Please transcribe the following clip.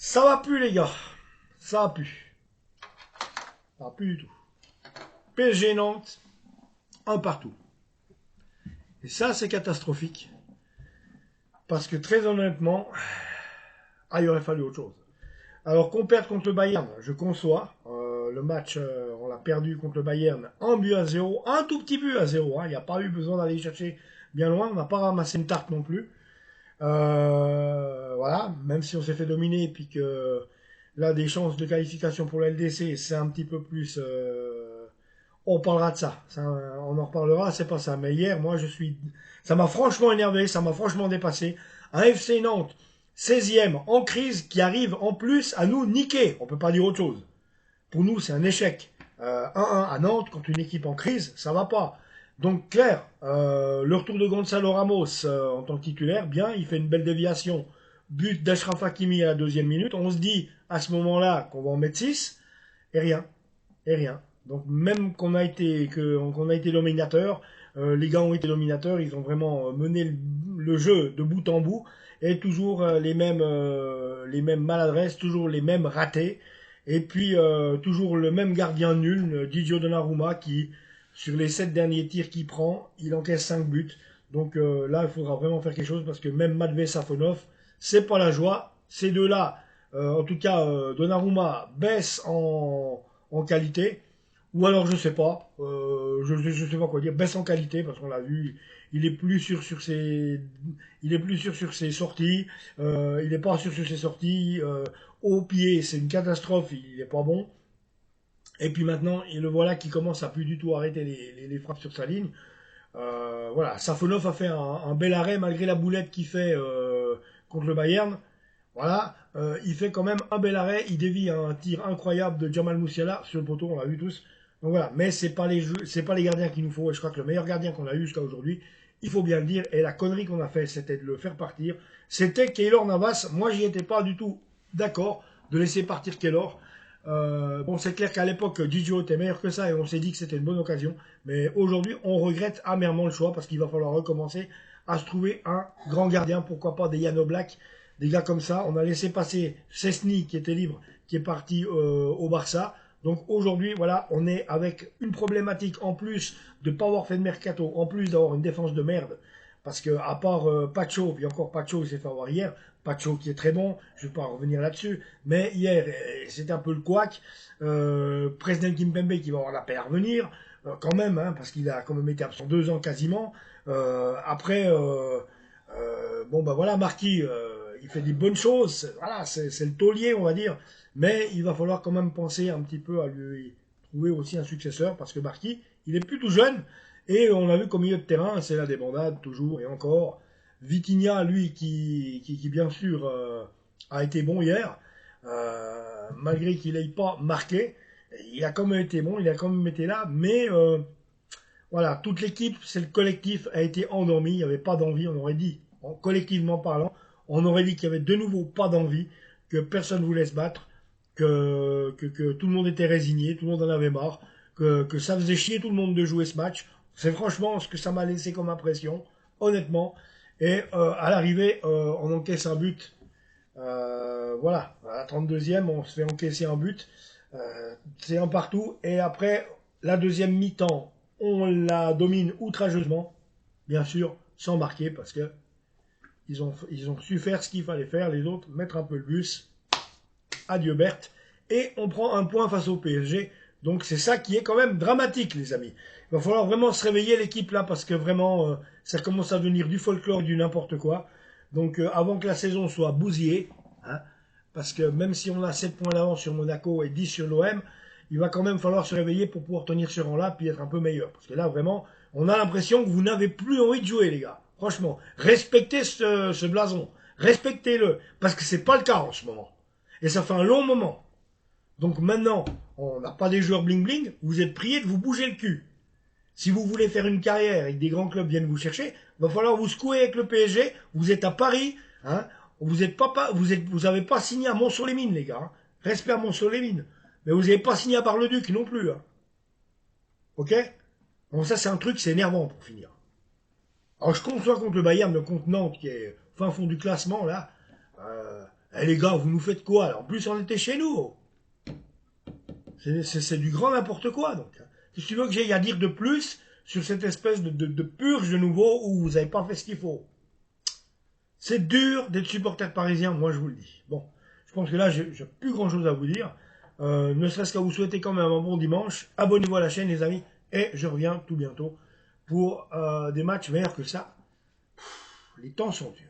Ça va plus les gars, ça va plus. Ça va plus du tout. PSG Nantes, un partout. Et ça c'est catastrophique. Parce que très honnêtement, il aurait fallu autre chose. Alors qu'on perde contre le Bayern, je conçois. Le match, on l'a perdu contre le Bayern, un but à zéro, un tout petit but à zéro. Il n'y a pas eu besoin d'aller chercher bien loin. On n'a pas ramassé une tarte non plus. Voilà, même si on s'est fait dominer et puis que là, des chances de qualification pour la LDC, c'est un petit peu plus. On parlera de ça. On en reparlera, c'est pas ça. Mais hier, moi, ça m'a franchement énervé, ça m'a franchement dépassé. Un FC Nantes, 16e, en crise, qui arrive en plus à nous niquer. On peut pas dire autre chose. Pour nous, c'est un échec. 1-1 à Nantes contre une équipe en crise, ça va pas. Donc, clair, le retour de Gonzalo Ramos en tant que titulaire, bien, il fait une belle déviation. But d'Ashraf Hakimi à la deuxième minute. On se dit à ce moment-là qu'on va en mettre 6, et rien. Et rien. Donc, même qu'on a été dominateur, les gars ont été dominateurs, ils ont vraiment mené le jeu de bout en bout, et toujours les mêmes maladresses, toujours les mêmes ratés. Et puis, toujours le même gardien nul, Didio Donnarumma, qui, sur les 7 derniers tirs qu'il prend, il encaisse 5 buts. Donc là, il faudra vraiment faire quelque chose parce que même Matvey Safonov, c'est pas la joie. Ces deux-là, en tout cas, Donnarumma baisse en qualité. Ou alors, je sais pas, je sais pas quoi dire, baisse en qualité parce qu'on l'a vu, il est plus sûr sur ses, il est plus sûr sur ses sorties, il est pas sûr sur ses sorties. Au pied, c'est une catastrophe, il est pas bon. Et puis maintenant, et le voilà qui commence à plus du tout arrêter les frappes sur sa ligne. Voilà, Safonov a fait un bel arrêt malgré la boulette qu'il fait contre le Bayern. Voilà, il fait quand même un bel arrêt, il dévie un tir incroyable de Jamal Musiala sur le poteau, on l'a vu tous. Donc voilà, mais c'est pas les gardiens qu'il nous faut. Et je crois que le meilleur gardien qu'on a eu jusqu'à aujourd'hui, il faut bien le dire. Et la connerie qu'on a fait, c'était de le faire partir. C'était Keylor Navas. Moi, j'y étais pas du tout d'accord de laisser partir Keylor. Bon, c'est clair qu'à l'époque, Didio était meilleur que ça et on s'est dit que c'était une bonne occasion. Mais aujourd'hui, on regrette amèrement le choix parce qu'il va falloir recommencer à se trouver un grand gardien. Pourquoi pas des Jan Oblak, des gars comme ça. On a laissé passer Cessny qui était libre, qui est parti au Barça. Donc aujourd'hui, voilà, on est avec une problématique en plus de ne pas avoir fait de mercato, en plus d'avoir une défense de merde. Parce que à part Pacho, puis encore Pacho, il s'est fait avoir hier, Pacho qui est très bon, je ne vais pas revenir là-dessus, mais hier, c'était un peu le couac. President Kimpembe qui va avoir la paix à revenir, quand même, hein, parce qu'il a quand même été absent 2 ans quasiment. Après, bon ben voilà, Marquis, il fait des bonnes choses, voilà, c'est le taulier, on va dire, mais il va falloir quand même penser un petit peu à lui trouver aussi un successeur, parce que Marquis, il est plus tout jeune, et on a vu qu'au milieu de terrain, c'est la débandade, toujours et encore. Vitinha, lui, qui bien sûr a été bon hier, malgré qu'il n'ait pas marqué, il a quand même été bon, il a quand même été là, mais voilà, toute l'équipe, c'est le collectif, a été endormi, il n'y avait pas d'envie, on aurait dit, collectivement parlant, on aurait dit qu'il y avait de nouveau pas d'envie, que personne ne voulait se battre, que tout le monde était résigné, tout le monde en avait marre, que ça faisait chier tout le monde de jouer ce match. C'est franchement ce que ça m'a laissé comme impression, honnêtement. Et à l'arrivée, on encaisse un but. Voilà, à la 32e, on se fait encaisser un but. C'est un partout. Et après, la deuxième mi-temps, on la domine outrageusement, bien sûr, sans marquer, parce que ils ont su faire ce qu'il fallait faire, les autres, mettre un peu le bus. Adieu Berthe. Et on prend un point face au PSG. Donc c'est ça qui est quand même dramatique, les amis. Il va falloir vraiment se réveiller, l'équipe, là, parce que vraiment, ça commence à devenir du folklore, du n'importe quoi. Donc avant que la saison soit bousillée, hein, parce que même si on a 7 points d'avance sur Monaco et 10 sur l'OM, il va quand même falloir se réveiller pour pouvoir tenir ce rang-là, puis être un peu meilleur. Parce que là, vraiment, on a l'impression que vous n'avez plus envie de jouer, les gars. Franchement, respectez ce blason. Respectez-le. Parce que c'est pas le cas en ce moment. Et ça fait un long moment. Donc maintenant, on n'a pas des joueurs bling-bling, vous êtes priés de vous bouger le cul. Si vous voulez faire une carrière et que des grands clubs viennent vous chercher, il va falloir vous secouer avec le PSG. Vous êtes à Paris, hein, vous avez pas signé à Mont-sur-les-Mines, les gars. Hein. Respect à Mont-sur-les-Mines. Mais vous n'avez pas signé à Bar-le-Duc non plus. Hein. Ok. Bon, ça, c'est un truc, c'est énervant pour finir. Alors, je conçois contre le Bayern, le contre Nantes, qui est fin fond du classement, là. Eh les gars, vous nous faites quoi? Alors, en plus, on était chez nous. C'est du grand n'importe quoi. Donc, si tu veux que j'aille à dire de plus sur cette espèce de purge de nouveau où vous n'avez pas fait ce qu'il faut? C'est dur d'être supporter parisien, moi je vous le dis. Bon, je pense que là, j'ai plus grand chose à vous dire. Ne serait-ce qu'à vous souhaiter quand même un bon dimanche. Abonnez-vous à la chaîne, les amis. Et je reviens tout bientôt pour des matchs meilleurs que ça. Les temps sont durs.